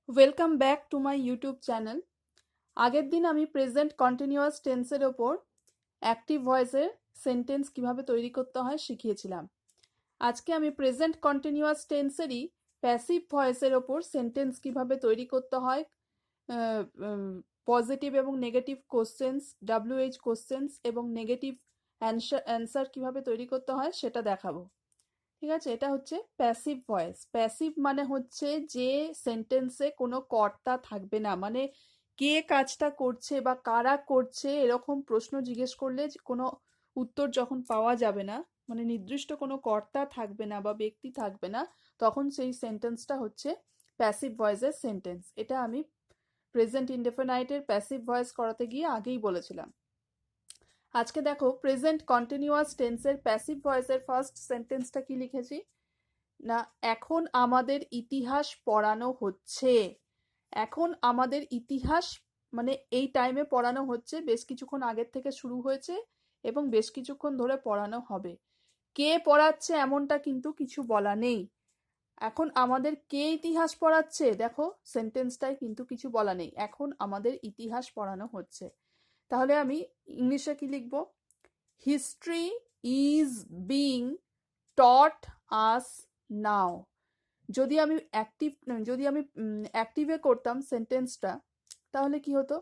Welcome back to my YouTube channel. আগের দিন আমি প্রেজেন্ট কন্টিনিউয়াস টেন্সের ওপর অ্যাক্টিভ ভয়েসের সেন্টেন্স কিভাবে তৈরি করতে হয় শিখিয়েছিলাম। আজকে আমি প্রেজেন্ট কন্টিনিউয়াস টেন্সেরই প্যাসিভ ভয়েসের ওপর সেন্টেন্স কিভাবে তৈরি করতে হয়, পজিটিভ এবং নেগেটিভ কোশ্চেন্স, WH কোশ্চেন্স এবং নেগেটিভ অ্যান্সার কিভাবে তৈরি করতে হয় সেটা দেখাবো। ঠিক আছে, এটা হচ্ছে প্যাসিভ ভয়েস। প্যাসিভ মানে হচ্ছে যে সেন্টেন্সে কোনো কর্তা থাকবে না, মানে কে কাজটা করছে বা কারা করছে এরকম প্রশ্ন জিজ্ঞেস করলে কোনো উত্তর যখন পাওয়া যাবে না, মানে নির্দিষ্ট কোনো কর্তা থাকবে না বা ব্যক্তি থাকবে না, তখন সেই সেন্টেন্সটা হচ্ছে প্যাসিভ ভয়েসের সেন্টেন্স। এটা আমি প্রেজেন্ট ইনডেফিনাইটের প্যাসিভ ভয়েস করাতে গিয়ে আগেই বলেছিলাম। আজকে দেখো প্রেজেন্ট কন্টিনিউয়াস টেন্সের প্যাসিভ ভয়েসের ফার্স্ট সেন্টেন্সটা কি লিখেছি না, এখন আমাদের ইতিহাস পড়ানো হচ্ছে। এখন আমাদের ইতিহাস মানে এই টাইমে পড়ানো হচ্ছে, বেশ কিছুক্ষণ আগের থেকে শুরু হয়েছে এবং বেশ কিছুক্ষণ ধরে পড়ানো হবে। কে পড়াচ্ছে এমনটা কিন্তু কিছু বলা নেই। এখন আমাদের কে ইতিহাস পড়াচ্ছে, দেখো সেন্টেন্সটাই কিন্তু কিছু বলা নেই, এখন আমাদের ইতিহাস পড়ানো হচ্ছে। তাহলে আমি ইংলিশে কি লিখব? History is being taught us নাও। যদি আমি অ্যাক্টিভে করতাম সেন্টেন্সটা, তাহলে কি হতো?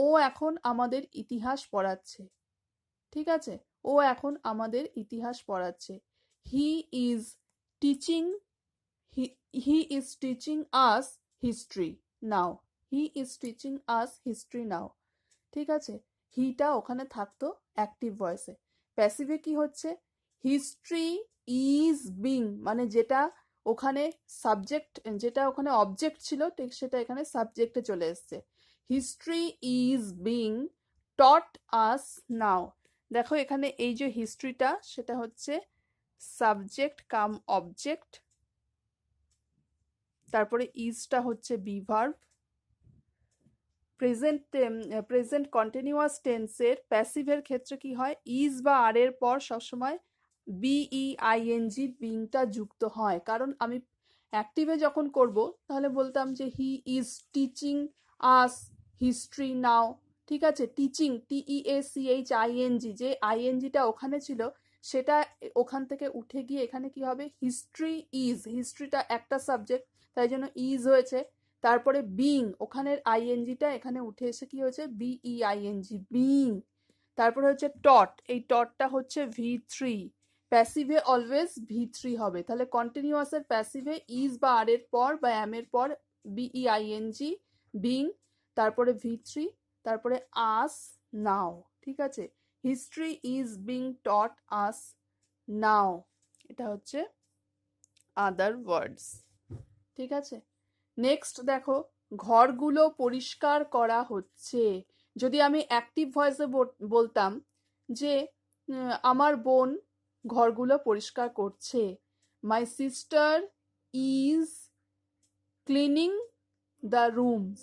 ও এখন আমাদের ইতিহাস পড়াচ্ছে। ঠিক আছে, ও এখন আমাদের ইতিহাস পড়াচ্ছে। He is teaching he is teaching us history now. He is teaching us history now. ঠিক আছে, হিটা ওখানে থাকতো অ্যাক্টিভ ভয়েসে। প্যাসিভে কি হচ্ছে? হিস্ট্রি ইজ বিং, মানে যেটা ওখানে সাবজেক্ট, যেটা ওখানে অবজেক্ট ছিল ঠিক সেটা এখানে সাবজেক্টে চলে এসছে। History is being taught us নাও। দেখো এখানে এই যে হিস্ট্রিটা, সেটা হচ্ছে সাবজেক্ট কাম অবজেক্ট, তারপরে ইজটা হচ্ছে বি ভার্ব। প্রেজেন্ট কন্টিনিউয়াস টেন্সের প্যাসিভের ক্ষেত্রে কি হয়? ইজ বা আর এর পর সবসময় বিইআইএনজি বিংটা যুক্ত হয়। কারণ আমি অ্যাক্টিভে যখন করব তাহলে বলতাম যে he is teaching us history now. ঠিক আছে, টিচিং TEACHING, যে আইএনজিটা ওখানে ছিল সেটা ওখান থেকে উঠে গিয়ে এখানে কি হবে? হিস্ট্রি ইজ, হিস্ট্রিটা একটা সাবজেক্ট তাই জন্য ইজ হয়েছে। তারপরে বিং, ওখানের আইএনজিটা এখানে উঠে এসে কি হয়েছে? BEING, being. তারপরে হচ্ছে টট, এই টটটা হচ্ছে V3। প্যাসিভে অলওয়েজ V3 হবে। তাহলে কন্টিনিউয়াসের প্যাসিভে ইজ বা আর এর পর বা এম এর পর BEING, বিং, তারপরে V3, তারপরে আস নাও। ঠিক আছে, history is being taught us নাও, এটা হচ্ছে আদার ওয়ার্ডস। ঠিক আছে, নেক্সট দেখো, ঘরগুলো পরিষ্কার করা হচ্ছে। যদি আমি অ্যাক্টিভ ভয়েসে বলতাম যে আমার বোন ঘরগুলো পরিষ্কার করছে। My sister is cleaning the rooms.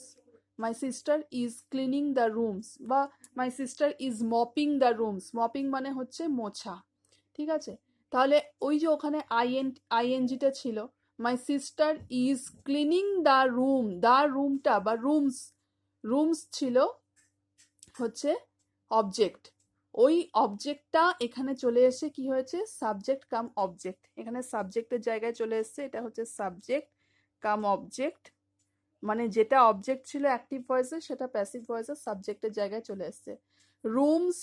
My sister is cleaning the rooms, বা my sister is mopping the rooms. Mopping মানে হচ্ছে মোছা। ঠিক আছে, তাহলে ওই যে ওখানে আইএনজিটা ছিল, মাই sister is cleaning the room, the রুমটা বা রুমস ছিল হচ্ছে অবজেক্ট। ওই অবজেক্টটা এখানে চলে এসে কি হয়েছে? সাবজেক্ট কাম অবজেক্ট, এখানে সাবজেক্টের জায়গায় চলে এসছে, এটা হচ্ছে সাবজেক্ট কাম অবজেক্ট। মানে যেটা অবজেক্ট ছিল অ্যাক্টিভ ভয়েসে সেটা প্যাসিভ ভয়েসে সাবজেক্টের জায়গায় চলে এসছে। রুমস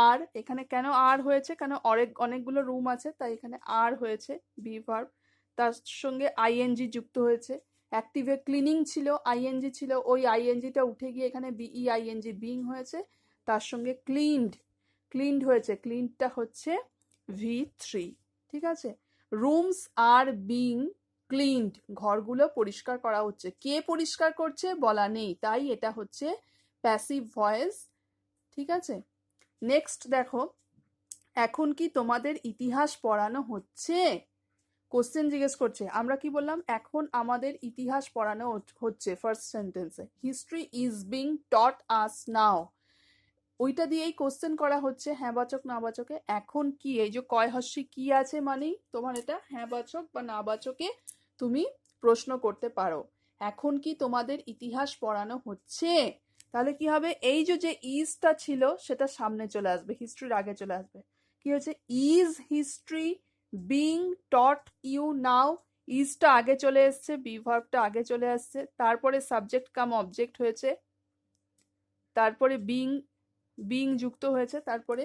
আর, এখানে কেন আর হয়েছে? কেন অনেকগুলো রুম আছে তাই এখানে আর হয়েছে, বি ভার্ব, তার সঙ্গে আইএনজি যুক্ত হয়েছে। অ্যাক্টিভে ক্লিনিং ছিল, আইএনজি ছিল, ওই আইএনজিটা উঠে গিয়ে এখানে BEING, বিং হয়েছে, তার সঙ্গে ক্লিনড হয়েছে, ক্লিনডটা হচ্ছে V3। ঠিক আছে, রুমস আর বিং ক্লিনড, ঘরগুলো পরিষ্কার করা হচ্ছে। কে পরিষ্কার করছে বলা নেই, তাই এটা হচ্ছে প্যাসিভ ভয়েস। ঠিক আছে, নেক্সট দেখো, এখন কি তোমাদের ইতিহাস পড়ানো হচ্ছে? কোশ্চেন জিজ্ঞেস করছে। আমরা কি বললাম? এখন আমাদের ইতিহাস পড়ানো হচ্ছে ফার্স্ট সেন্টেন্সে। History is being taught us নাও, ওইটা দিয়েই কোশ্চেন করা হচ্ছে হ্যাঁ বাচক না বাচকে। এখন কি, এই যে কয় হস্যি কি আছে মানেই তোমার এটা হ্যাঁ বাচক বা না বাচকে তুমি প্রশ্ন করতে পারো, এখন কি তোমাদের ইতিহাস পড়ানো হচ্ছে? তাহলে কি হবে, এই যে ইজটা ছিল সেটা সামনে চলে আসবে, হিস্ট্রির আগে চলে আসবে। কি হচ্ছে, is history being taught you now, ইজটা আগে চলে এসছে, বি ভার্বটা আগে চলে আসছে, তারপরে সাবজেক্ট কাম অবজেক্ট হয়েছে, তারপরে বিং যুক্ত হয়েছে, তারপরে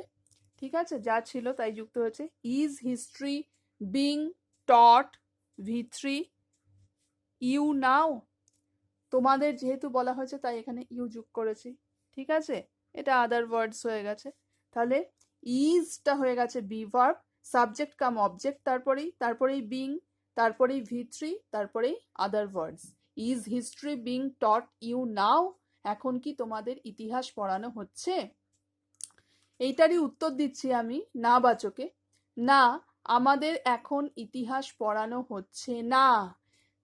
ঠিক আছে যা ছিল তাই যুক্ত হয়েছে। Is history being taught V3 you now, তোমাদের যেহেতু বলা হয়েছে তাই এখানে ইউ যোগ করেছি, ঠিক আছে, এটা আদার ওয়ার্ডস হয়ে গেছে। তাহলে ইজটা হয়ে গেছে be verb, subject cum object, তারপরেই বিং, তারপরেই V3, তারপরেই other words. Is history being taught you now, এখন কি তোমাদের ইতিহাস পড়ানো হচ্ছে? এইটারই উত্তর দিচ্ছি আমি না বাচকে, না আমাদের এখন ইতিহাস পড়ানো হচ্ছে না।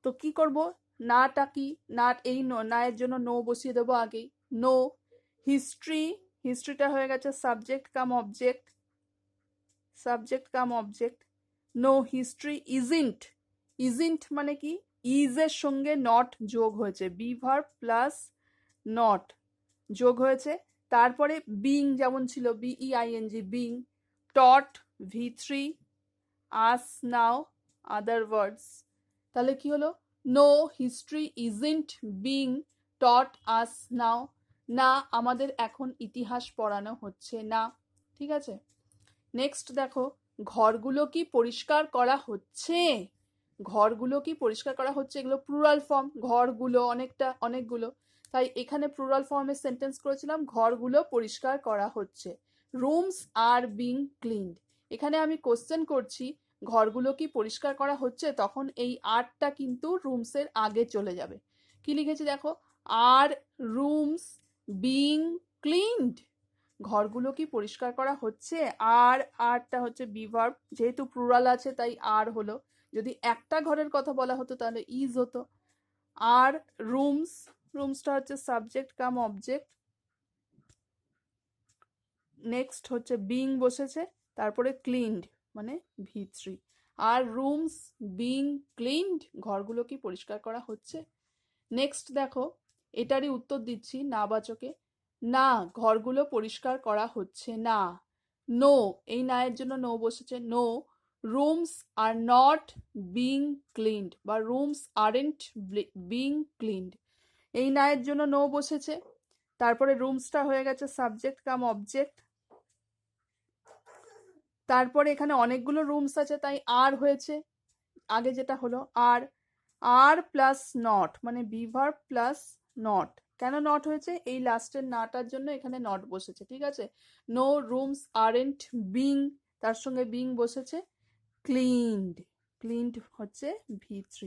তো কি করব, নাটা কি, না এই না এর জন্য নো বসিয়ে দেবো আগেই, নো হিস্ট্রিটা হয়ে গেছে subject cum object, no history isn't মানে কি, ইজ এর সঙ্গে নট যোগ হয়েছে, বি ভার্ব প্লাস নট যোগ হয়েছে, তারপরে বিং যেমন ছিল BEING বিং, টট V3, আস নাও আদার ওয়ার্ডস। তাহলে কি হলো, no history isn't being taught us now, না আমাদের এখন ইতিহাস পড়ানো হচ্ছে না, ঠিক আছে। নেক্সট দেখো, ঘরগুলো কি পরিষ্কার করা হচ্ছে? ঘরগুলো কি পরিষ্কার করা হচ্ছে, এগুলো প্লুরাল ফর্ম, ঘরগুলো অনেকগুলো, তাই এখানে প্লুরাল ফর্মে সেন্টেন্স করেছিলাম, ঘরগুলো পরিষ্কার করা হচ্ছে। রুমস আর বিং ক্লিনড, এখানে আমি কোশ্চেন করছি ঘরগুলো কি পরিষ্কার করা হচ্ছে, তখন এই আরটা কিন্তু রুমসের আগে চলে যাবে। কি লিখেছি দেখো, আর রুমস বিং ক্লিনড, ঘরগুলো কি পরিষ্কার করা হচ্ছে, আরটা হচ্ছে বি ভার্ব, যেহেতু প্লুরাল আছে তাই আর হলো, যদি একটা ঘরের কথা বলা হতো তাহলে ইজ হতো। আর রুমসটা হচ্ছে সাবজেক্ট কাম অবজেক্ট, নেক্সট হচ্ছে বিং বসেছে, তারপরে ক্লিনড মানে V3, আর রুমস বিং ক্লিনড, ঘরগুলো কি পরিষ্কার করা হচ্ছে। নেক্সট দেখো, এটারই উত্তর দিচ্ছি না বাচকে, না ঘরগুলো পরিষ্কার করা হচ্ছে না। নো, এই না এর জন্য নো বসেছে, no rooms are not being cleaned, বা রুমস আরেন্ট বিং ক্লিনড, এই না এর জন্য নো বসেছে, তারপরে রুমসটা হয়ে গেছে সাবজেক্ট কাম অবজেক্ট, তারপরে এখানে অনেকগুলো রুমস আছে তাই আর হয়েছে, আগে যেটা হলো আর প্লাস নট মানে বি ভার্ব প্লাস নট, কেন নট হয়েছে, এই লাস্টের নাটার জন্য এখানে নট বসেছে, ঠিক আছে। নো রুমস আরেন্ট বিং, তার সঙ্গে বিং বসেছে, ক্লিনড হচ্ছে V3।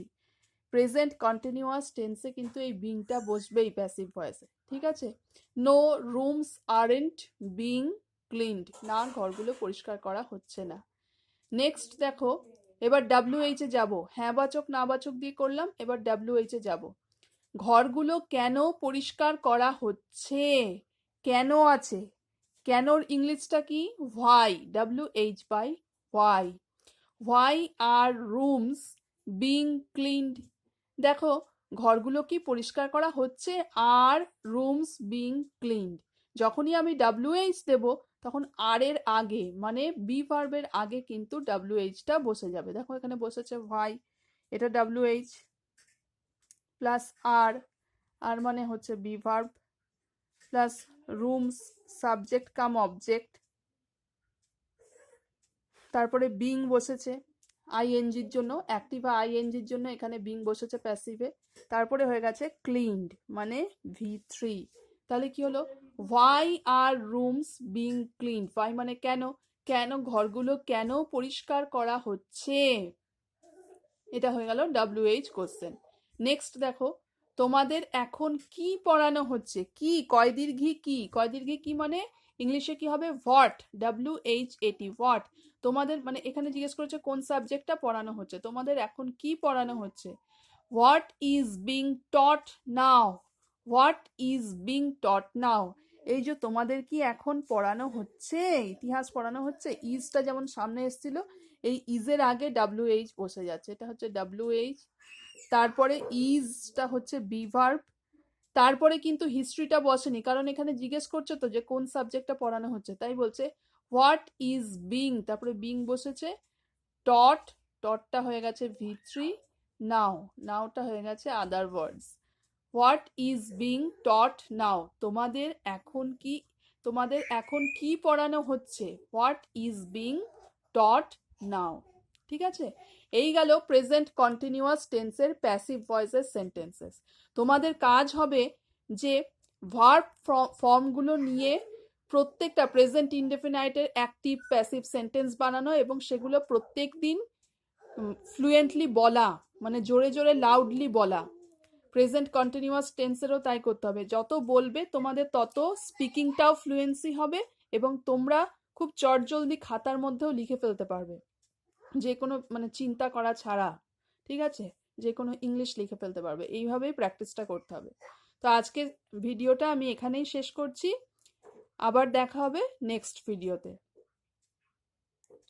প্রেজেন্ট কন্টিনিউয়াস টেন্সে কিন্তু এই বিংটা বসবেই প্যাসিভ ভয়েসে, ঠিক আছে। No rooms aren't being cleaned, না ঘরগুলো পরিষ্কার করা হচ্ছে না। নেক্সট দেখো, এবার WH এ যাব, হ্যাঁ বাচক না বাচক দিয়ে করলাম, এবার WH এ যাব। ঘরগুলো কেন পরিষ্কার করা হচ্ছে, কেন আছে, কেনর ইংলিশটা কি, why, WH by why are rooms being cleaned, দেখো ঘরগুলো কি পরিষ্কার করা হচ্ছে আর রুমস বিং ক্লিনড, যখনই আমি WH দেব তখন আর এর আগে মানে বি ভার্বের আগে কিন্তু WHটা বসে যাবে, দেখো এখানে বসেছে হোয়াই, এটা WH প্লাস আর মানে হচ্ছে be verb, plus rooms subject cum object, তারপরে বিং বসেছে আইএনজির জন্য, অ্যাক্টিভ বা আইএনজির জন্য এখানে বিং বসেছে প্যাসিভে, তারপরে হয়ে গেছে ক্লিনড মানে V3। তাহলে কি হলো, why are rooms being cleaned, why মানে কেন, কেন ঘরগুলো কেন পরিষ্কার করা হচ্ছে, এটা হয়ে গেল WH কোশ্চেন। নেক্সট দেখো, তোমাদের এখন কি পড়ানো হচ্ছে, কি কয় দীর্ঘী কি মানে ইংলিশে কি হবে, হোয়াট, WHAT হোয়াট, তোমাদের মানে এখানে জিজ্ঞেস করেছে কোন সাবজেক্টটা পড়ানো হচ্ছে, তোমাদের এখন কি পড়ানো হচ্ছে, what is being taught now, what is being taught now, এই যে তোমাদের কি এখন পড়ানো হচ্ছে, ইতিহাস পড়ানো হচ্ছে, ইজটা যেমন সামনে এসেছিল এই ইজের আগে WH বসে যাচ্ছে, এটা হচ্ছে WH। তারপরে ইজটা হচ্ছে বি ভার্ব। তারপরে কিন্তু হিস্ট্রিটা বসেনি, কারণ এখানে জিজ্ঞেস করছে তো যে কোন সাবজেক্টটা পড়ানো হচ্ছে, তাই বলছে হোয়াট ইজ বিং, তারপরে বিং বসেছে। টট, টটটা হয়ে গেছে V3। নাও, নাওটা হয়ে গেছে আদার ওয়ার্ডস। হোয়াট ইজ বিং টট নাও, তোমাদের এখন কি পড়ানো হচ্ছে, হোয়াট ইজ বিং টট নাও। ঠিক আছে, এই গেল প্রেজেন্ট কন্টিনিউয়াস টেন্সের প্যাসিভ ভয়েসের সেন্টেন্সেস। তোমাদের কাজ হবে যে ভার্ব ফর্মগুলো নিয়ে প্রত্যেকটা প্রেজেন্ট ইনডেফিনাইটের অ্যাক্টিভ প্যাসিভ সেন্টেন্স বানানো এবং সেগুলো প্রত্যেক দিন ফ্লুয়েন্টলি বলা, মানে জোরে জোরে লাউডলি বলা। প্রেজেন্ট কন্টিনিউয়াস টেন্সেরও তাই করতে হবে, যত বলবে তোমাদের তত স্পিকিংটাও ফ্লুয়েন্সি হবে এবং তোমরা খুব চটজলদি খাতার মধ্যেও লিখে ফেলতে পারবে, যে কোনো মানে চিন্তা করা ছাড়া। ঠিক আছে, যে কোনো ইংলিশ লিখে ফেলতে পারবে, এইভাবেই প্র্যাকটিসটা করতে হবে। তো আজকের ভিডিওটা আমি এখানেই শেষ করছি, আবার দেখা হবে নেক্সট ভিডিওতে।